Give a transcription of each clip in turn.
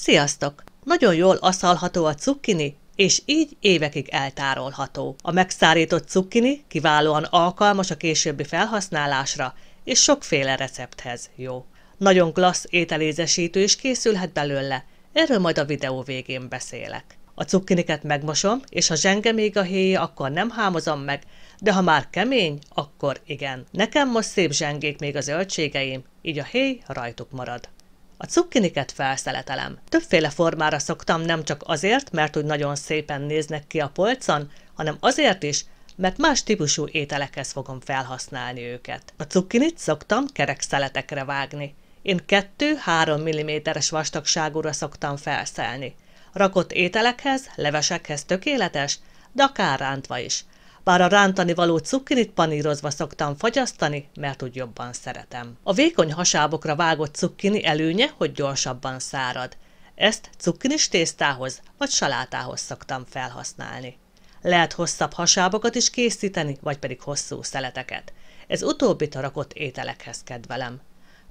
Sziasztok! Nagyon jól aszalható a cukkini, és így évekig eltárolható. A megszárított cukkini kiválóan alkalmas a későbbi felhasználásra, és sokféle recepthez jó. Nagyon klassz ételézesítő is készülhet belőle, erről majd a videó végén beszélek. A cukkiniket megmosom, és ha zsenge még a héja, akkor nem hámozom meg, de ha már kemény, akkor igen. Nekem most szép zsengék még a zöldségeim, így a héj rajtuk marad. A cukkiniket felszeletelem. Többféle formára szoktam, nem csak azért, mert úgy nagyon szépen néznek ki a polcon, hanem azért is, mert más típusú ételekhez fogom felhasználni őket. A cukkinit szoktam kerek szeletekre vágni. Én 2-3 mm-es vastagságúra szoktam felszelni. Rakott ételekhez, levesekhez tökéletes, de akár rántva is. Bár a rántani való cukkinit panírozva szoktam fagyasztani, mert úgy jobban szeretem. A vékony hasábokra vágott cukkini előnye, hogy gyorsabban szárad. Ezt cukkinis tésztához vagy salátához szoktam felhasználni. Lehet hosszabb hasábokat is készíteni, vagy pedig hosszú szeleteket. Ez utóbbit a rakott ételekhez kedvelem.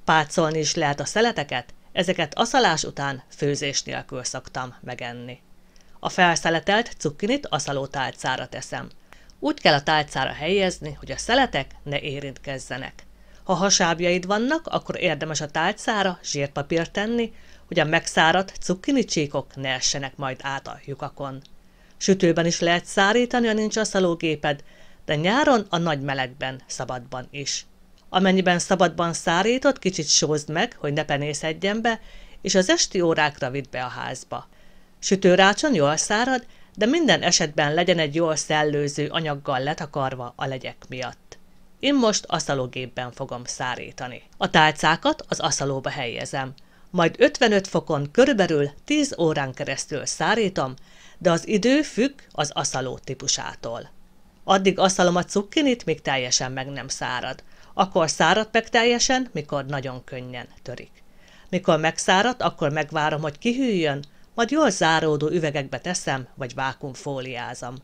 Pácolni is lehet a szeleteket, ezeket aszalás után főzés nélkül szoktam megenni. A felszeletelt cukkinit aszalótálcára teszem. Úgy kell a tálcára helyezni, hogy a szeletek ne érintkezzenek. Ha hasábjaid vannak, akkor érdemes a tálcára zsírpapírt tenni, hogy a megszáradt cukkini csíkok ne essenek majd át a lyukakon. Sütőben is lehet szárítani, ha nincs aszalógéped, de nyáron a nagy melegben, szabadban is. Amennyiben szabadban szárítod, kicsit sózd meg, hogy ne penészedjen be, és az esti órákra vidd be a házba. Sütőrácson jól szárad, de minden esetben legyen egy jól szellőző anyaggal letakarva a legyek miatt. Én most aszalógépben fogom szárítani. A tálcákat az aszalóba helyezem, majd 55 fokon körülbelül 10 órán keresztül szárítom, de az idő függ az aszaló típusától. Addig aszalom a cukkinit, míg teljesen meg nem szárad. Akkor szárad meg teljesen, mikor nagyon könnyen törik. Mikor megszárad, akkor megvárom, hogy kihűljön, majd jól záródó üvegekbe teszem, vagy vákuumfóliázom.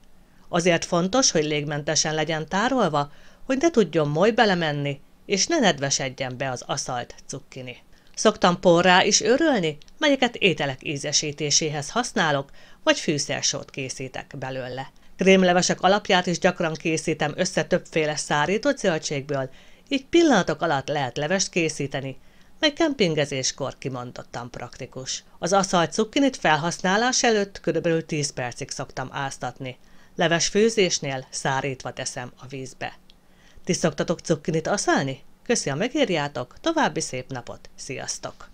Azért fontos, hogy légmentesen legyen tárolva, hogy ne tudjon moly belemenni, és ne nedvesedjen be az aszalt cukkini. Szoktam porrá is őrölni, melyeket ételek ízesítéséhez használok, vagy fűszersót készítek belőle. Krémlevesek alapját is gyakran készítem össze többféle szárított zöldségből, így pillanatok alatt lehet levest készíteni, mely kempingezéskor kimondottan praktikus. Az aszalt cukkinit felhasználás előtt kb. 10 percig szoktam áztatni. Leves főzésnél szárítva teszem a vízbe. Ti szoktatok cukkinit aszalni? Köszi, ha megírjátok, további szép napot, sziasztok!